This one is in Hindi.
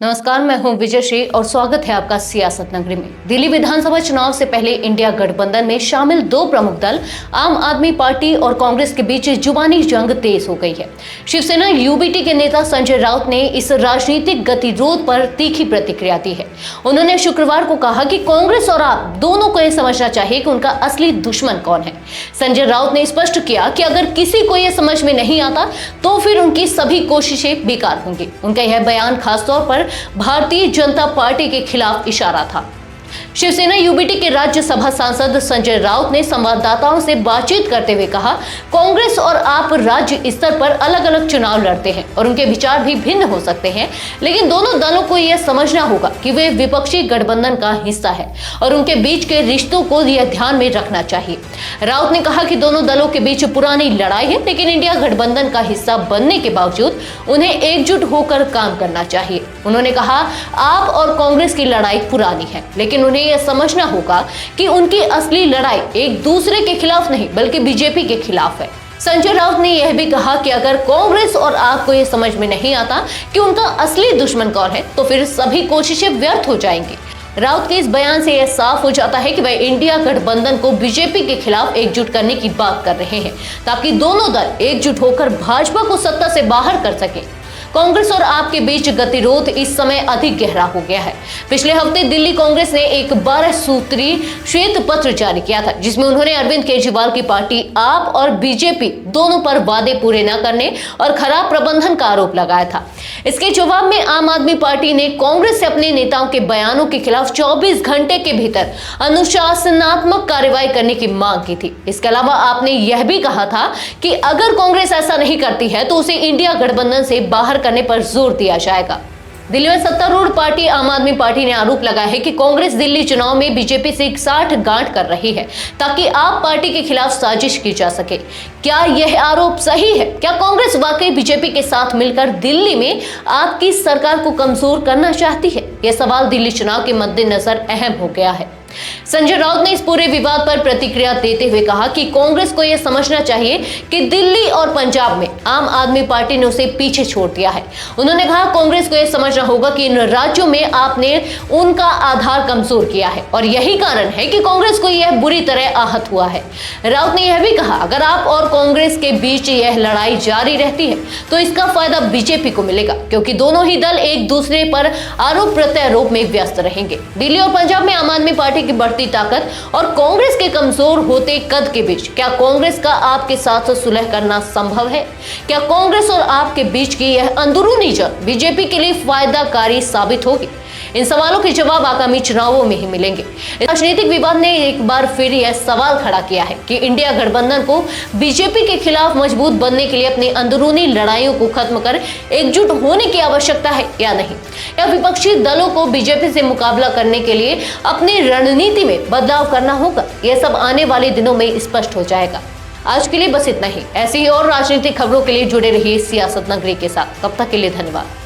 नमस्कार, मैं हूं विजयश्री और स्वागत है आपका सियासत नगरी में। दिल्ली विधानसभा चुनाव से पहले इंडिया गठबंधन में शामिल दो प्रमुख दल आम आदमी पार्टी और कांग्रेस के बीच जुबानी जंग तेज हो गई है। शिवसेना यूबीटी के नेता संजय राउत ने इस राजनीतिक गतिरोध पर तीखी प्रतिक्रिया दी है। उन्होंने शुक्रवार को कहा कि कांग्रेस और आप दोनों को यह समझना चाहिए कि उनका असली दुश्मन कौन है। संजय राउत ने स्पष्ट किया कि अगर किसी को यह समझ में नहीं आता तो फिर उनकी सभी कोशिशें बेकार होंगी। उनका यह बयान खासतौर पर भारतीय जनता पार्टी के खिलाफ इशारा था। शिवसेना यूबीटी के राज्यसभा सांसद संजय राउत ने संवाददाताओं से बातचीत करते हुए कहा, कांग्रेस और आप राज्य स्तर पर अलग अलग चुनाव लड़ते हैं और उनके विचार भी भिन्न हो सकते हैं, लेकिन दोनों दलों को यह समझना होगा कि वे विपक्षी गठबंधन का हिस्सा है और उनके बीच के रिश्तों को यह ध्यान में रखना चाहिए। राउत ने कहा कि दोनों दलों के बीच पुरानी लड़ाई है, लेकिन इंडिया गठबंधन का हिस्सा बनने के बावजूद उन्हें एकजुट होकर काम करना चाहिए। उन्होंने कहा, आप और कांग्रेस की लड़ाई पुरानी है, लेकिन उन्हें यह समझना होगा कि उनकी असली लड़ाई एक दूसरे के खिलाफ नहीं बल्कि बीजेपी के खिलाफ है। संजय राउत ने यह भी कहा कि अगर कांग्रेस और आपको यह समझ में नहीं आता कि उनका असली दुश्मन कौन है तो फिर सभी कोशिशें व्यर्थ हो जाएंगी। राउत के इस बयान से यह साफ हो जाता है कि वह इंडिया गठबंधन को बीजेपी के खिलाफ एकजुट करने की बात कर रहे हैं ताकि दोनों दल एकजुट होकर भाजपा को सत्ता से बाहर कर सके। कांग्रेस और आप के बीच गतिरोध इस समय अधिक गहरा हो गया है। पिछले हफ्ते दिल्ली कांग्रेस ने एक 12 सूत्री श्वेत पत्र जारी किया था, जिसमें उन्होंने अरविंद केजरीवाल की पार्टी आप और बीजेपी दोनों पर वादे पूरे न करने और खराब प्रबंधन का आरोप लगाया था। इसके जवाब में आम आदमी पार्टी ने कांग्रेस से अपने नेताओं के बयानों के खिलाफ 24 घंटे के भीतर अनुशासनात्मक कार्रवाई करने की मांग की थी। इसके अलावा आपने यह भी कहा था कि अगर कांग्रेस ऐसा नहीं करती है तो उसे इंडिया गठबंधन से बाहर करने पर जोर दिया जाएगा। दिल्ली में सत्तारूढ़ पार्टी आम आदमी पार्टी ने आरोप लगाया है कि कांग्रेस दिल्ली चुनाव में बीजेपी से साठगांठ कर रही है ताकि आप पार्टी के खिलाफ साजिश की जा सके। क्या यह आरोप सही है? क्या कांग्रेस वाकई बीजेपी के साथ मिलकर दिल्ली में आपकी सरकार को कमजोर करना चाहती है? यह सवाल दिल्ली चुनाव के मद्देनजर अहम हो गया है। संजय राउत ने इस पूरे विवाद पर प्रतिक्रिया देते हुए कहा कि कांग्रेस को यह समझना चाहिए कि दिल्ली और पंजाब में आम आदमी पार्टी ने उसे पीछे छोड़ दिया है। उन्होंने कहा, कांग्रेस को यह समझना होगा कि इन राज्यों में आपने उनका आधार कमजोर किया है और यही कारण है कि कांग्रेस को यह बुरी तरह आहत हुआ है। राउत ने यह भी कहा, अगर आप और कांग्रेस के बीच यह लड़ाई जारी रहती है तो इसका फायदा बीजेपी को मिलेगा, क्योंकि दोनों ही दल एक दूसरे पर आरोप प्रत्यारोप में व्यस्त रहेंगे। दिल्ली और पंजाब में आम आदमी पार्टी की बढ़ती ताकत और कांग्रेस के कमजोर होते कद के बीच क्या कांग्रेस का आपके साथ सुलह करना संभव है? क्या कांग्रेस और आपके बीच की यह अंदरूनी जंग बीजेपी के लिए फायदाकारी साबित होगी? इन सवालों के जवाब आगामी चुनावों में ही मिलेंगे। राजनीतिक विवाद ने एक बार फिर यह सवाल खड़ा किया है कि इंडिया गठबंधन को बीजेपी के खिलाफ मजबूत बनने के लिए अपनी अंदरूनी लड़ाइयों को खत्म कर एकजुट होने की आवश्यकता है या नहीं, या विपक्षी दलों को बीजेपी से मुकाबला करने के लिए अपनी रणनीति में बदलाव करना होगा। यह सब आने वाले दिनों में स्पष्ट हो जाएगा। आज के लिए बस इतना ही। ऐसी ही और राजनीतिक खबरों के लिए जुड़े रहिए सियासत नगरी के साथ। तब तक के लिए धन्यवाद।